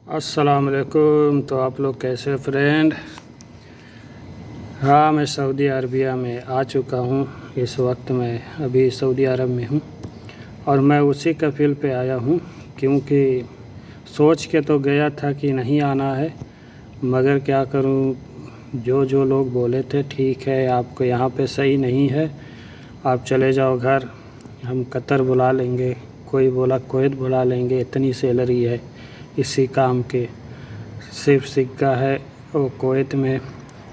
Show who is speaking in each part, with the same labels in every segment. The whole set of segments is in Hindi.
Speaker 1: अस्सलाम वालेकुम। तो आप लोग कैसे हो फ्रेंड? हाँ, मैं सऊदी अरबिया में आ चुका हूँ। इस वक्त मैं अभी सऊदी अरब में हूँ और मैं उसी कफ़िल पे आया हूँ, क्योंकि सोच के तो गया था कि नहीं आना है, मगर क्या करूँ, जो लोग बोले थे ठीक है आपको यहाँ पे सही नहीं है, आप चले जाओ घर, हम कतर बुला लेंगे, कोई बोला कुवैत बुला लेंगे, इतनी सैलरी है इसी काम के। सिर्फ सिक्का है वो कुवैत में,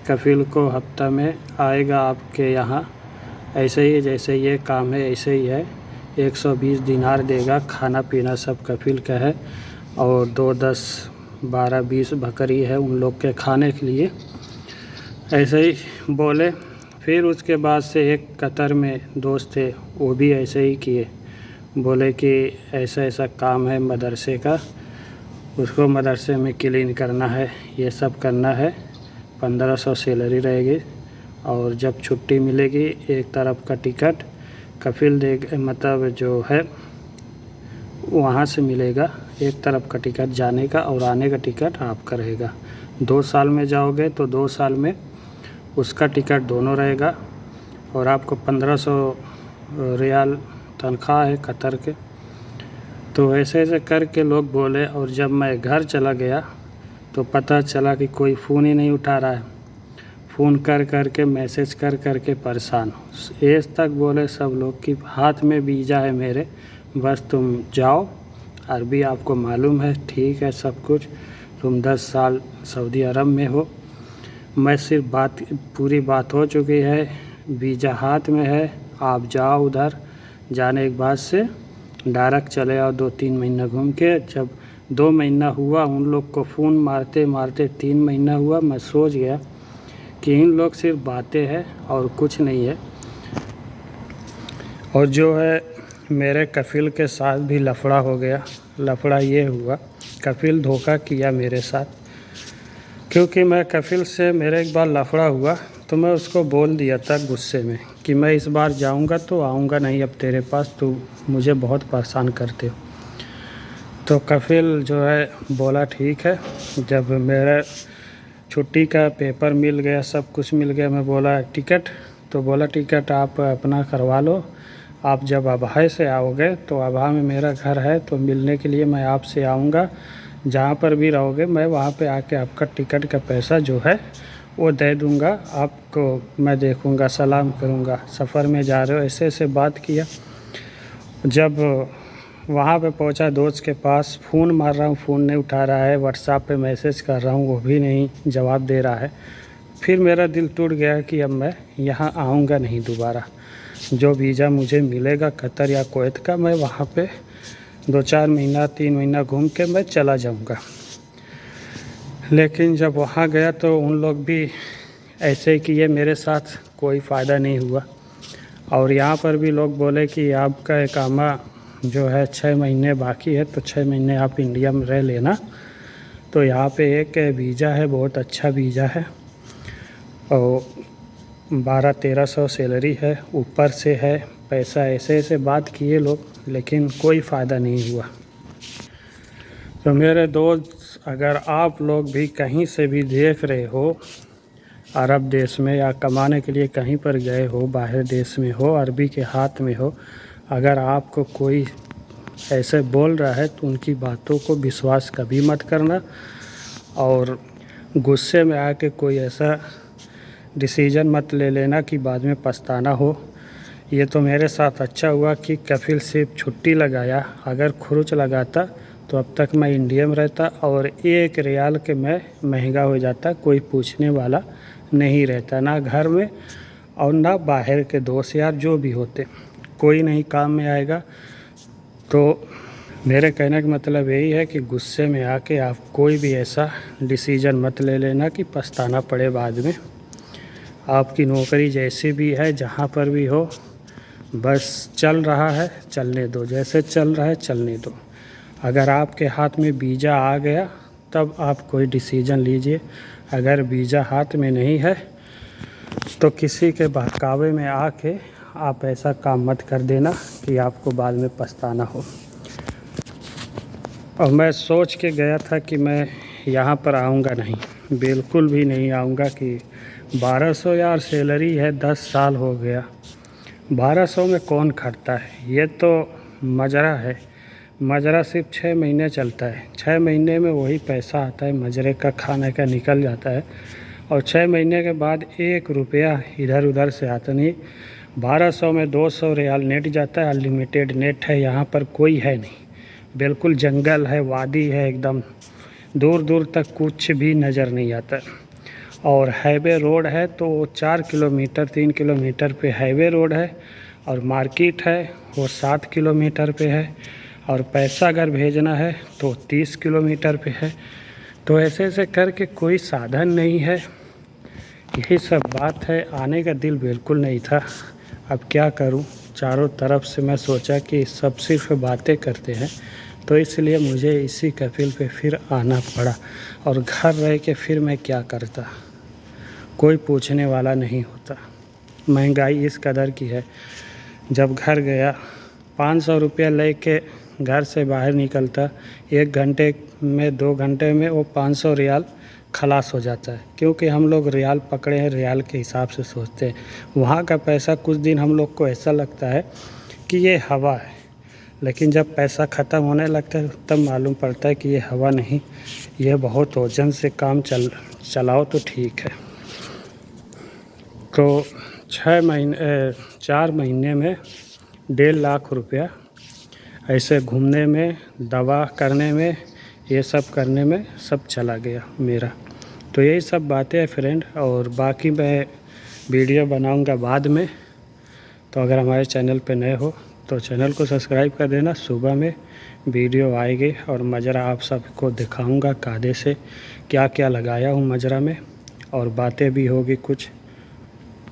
Speaker 1: कफ़िल को हफ्ता में आएगा आपके यहाँ, ऐसे ही जैसे ये काम है ऐसे ही है। 120 दिनार देगा, खाना पीना सब कफ़िल का है, और 2 10 12 20 बकरी है उन लोग के खाने के लिए, ऐसे ही बोले। फिर उसके बाद से एक कतर में दोस्त थे, वो भी ऐसे ही किए, बोले कि ऐसा ऐसा काम है मदरसे का, उसको मदरसे में क्लीन करना है, ये सब करना है, 1500 सैलरी रहेगी, और जब छुट्टी मिलेगी एक तरफ का टिकट कफ़िल दे, मतलब जो है वहाँ से मिलेगा, एक तरफ का टिकट जाने का और आने का टिकट आपका रहेगा। 2 साल में जाओगे तो 2 साल में उसका टिकट दोनों रहेगा, और आपको 1500 रियाल तनख्वाह है कतर के। तो ऐसे ऐसे करके लोग बोले, और जब मैं घर चला गया तो पता चला कि कोई फ़ोन ही नहीं उठा रहा है। फ़ोन कर कर के, मैसेज कर कर के परेशान हूँ। एज तक बोले सब लोग कि हाथ में वीज़ा है मेरे, बस तुम जाओ, अरबी आपको मालूम है, ठीक है सब कुछ, तुम 10 साल सऊदी अरब में हो। मैं सिर्फ पूरी बात हो चुकी है, वीज़ा हाथ में है, आप जाओ उधर, जाने के बाद से डायरेक्ट चले आओ, 2-3 महीना घूम के। जब 2 महीना हुआ उन लोग को फ़ोन मारते मारते 3 महीना हुआ, मैं सोच गया कि इन लोग सिर्फ बातें हैं और कुछ नहीं है। और जो है मेरे कफ़िल के साथ भी लफड़ा हो गया। लफड़ा ये हुआ, कफ़िल धोखा किया मेरे साथ, क्योंकि मैं कफ़िल से मेरे एक बार लफड़ा हुआ तो मैं उसको बोल दिया था गुस्से में कि मैं इस बार जाऊंगा तो आऊंगा नहीं अब तेरे पास, तो मुझे बहुत परेशान करते हो। तो कफ़िल जो है बोला ठीक है। जब मेरा छुट्टी का पेपर मिल गया, सब कुछ मिल गया, मैं बोला टिकट, तो बोला टिकट आप अपना करवा लो, आप जब अबहा से आओगे तो अबहा में मेरा घर है, तो मिलने के लिए मैं आपसे आऊँगा, जहाँ पर भी रहोगे मैं वहाँ पे आके आपका टिकट का पैसा जो है वो दे दूँगा आपको, मैं देखूँगा, सलाम करूँगा, सफ़र में जा रहे हो, ऐसे ऐसे बात किया। जब वहाँ पे पहुँचा दोस्त के पास, फ़ोन मार रहा हूँ, फ़ोन नहीं उठा रहा है, व्हाट्सएप पे मैसेज कर रहा हूँ, वो भी नहीं जवाब दे रहा है। फिर मेरा दिल टूट गया कि अब मैं यहाँ आऊँगा नहीं दोबारा। जो वीज़ा मुझे मिलेगा कतर या कुवैत का, मैं वहाँ पे 2-4 महीना 3 महीना घूम के मैं चला जाऊँगा। लेकिन जब वहाँ गया तो उन लोग भी ऐसे किए मेरे साथ, कोई फ़ायदा नहीं हुआ। और यहाँ पर भी लोग बोले कि आपका इकामा जो है 6 महीने बाकी है, तो 6 महीने आप इंडिया में रह लेना। तो यहाँ पे एक वीज़ा है, बहुत अच्छा वीज़ा है, और 1200-1300 सैलरी है, ऊपर से है पैसा, ऐसे ऐसे बात किए लोग, लेकिन कोई फ़ायदा नहीं हुआ। तो मेरे दोस्त, अगर आप लोग भी कहीं से भी देख रहे हो अरब देश में, या कमाने के लिए कहीं पर गए हो, बाहर देश में हो, अरबी के हाथ में हो, अगर आपको कोई ऐसे बोल रहा है तो उनकी बातों को विश्वास कभी मत करना, और गुस्से में आके कोई ऐसा डिसीज़न मत ले लेना कि बाद में पछताना हो। ये तो मेरे साथ अच्छा हुआ कि कफ़िल सिर्फ छुट्टी लगाया, अगर खुरुच लगाता तो अब तक मैं इंडिया में रहता, और 1 रियाल के मैं महंगा हो जाता, कोई पूछने वाला नहीं रहता, ना घर में और ना बाहर के दोस्त यार जो भी होते, कोई नहीं काम में आएगा। तो मेरे कहने का मतलब यही है कि गुस्से में आके आप कोई भी ऐसा डिसीज़न मत ले लेना कि पछताना पड़े बाद में। आपकी नौकरी जैसी भी है, जहाँ पर भी हो, बस चल रहा है चलने दो, जैसे चल रहा है चलने दो। अगर आपके हाथ में वीज़ा आ गया तब आप कोई डिसीज़न लीजिए, अगर वीज़ा हाथ में नहीं है तो किसी के बहकावे में आके आप ऐसा काम मत कर देना कि आपको बाद में पछताना हो। और मैं सोच के गया था कि मैं यहाँ पर आऊँगा नहीं, बिल्कुल भी नहीं आऊँगा कि 1200 यार सैलरी है, 10 साल हो गया, 1200 में कौन खटता है। ये तो मजरा है, मजरा सिर्फ 6 महीने चलता है, 6 महीने में वही पैसा आता है मजरे का, खाने का निकल जाता है। और 6 महीने के बाद 1 रुपया इधर उधर से आता नहीं। 1200 में 200 रियाल नेट जाता है, अनलिमिटेड नेट है, यहाँ पर कोई है नहीं, बिल्कुल जंगल है, वादी है, एकदम दूर दूर तक कुछ भी नज़र नहीं आता। और हाईवे रोड है तो 4 किलोमीटर 3 किलोमीटर पे हाईवे रोड है, और मार्केट है वो 7 किलोमीटर पे है, और पैसा अगर भेजना है तो 30 किलोमीटर पे है। तो ऐसे ऐसे करके कोई साधन नहीं है, यही सब बात है। आने का दिल बिल्कुल नहीं था, अब क्या करूं, चारों तरफ से मैं सोचा कि सब सिर्फ बातें करते हैं, तो इसलिए मुझे इसी कफिल पे फिर आना पड़ा। और घर रह के फिर मैं क्या करता, कोई पूछने वाला नहीं होता। महंगाई इस कदर की है, जब घर गया 500 रुपया ले के घर से बाहर निकलता, 1 घंटे में 2 घंटे में वो 500 रियाल खलास हो जाता है, क्योंकि हम लोग रियाल पकड़े हैं, रियाल के हिसाब से सोचते हैं। वहाँ का पैसा कुछ दिन हम लोग को ऐसा लगता है कि ये हवा है, लेकिन जब पैसा ख़त्म होने लगता है तब मालूम पड़ता है कि ये हवा नहीं, ये बहुत वजन से काम चलाओ तो ठीक है। तो 4 महीने में 1.5 लाख रुपया ऐसे घूमने में, दवा करने में, ये सब करने में सब चला गया मेरा। तो यही सब बातें हैं फ्रेंड, और बाकी मैं वीडियो बनाऊंगा बाद में। तो अगर हमारे चैनल पे नए हो तो चैनल को सब्सक्राइब कर देना, सुबह में वीडियो आएगी और मजरा आप सबको दिखाऊंगा कायदे से क्या क्या लगाया हूँ मजरा में, और बातें भी होगी कुछ।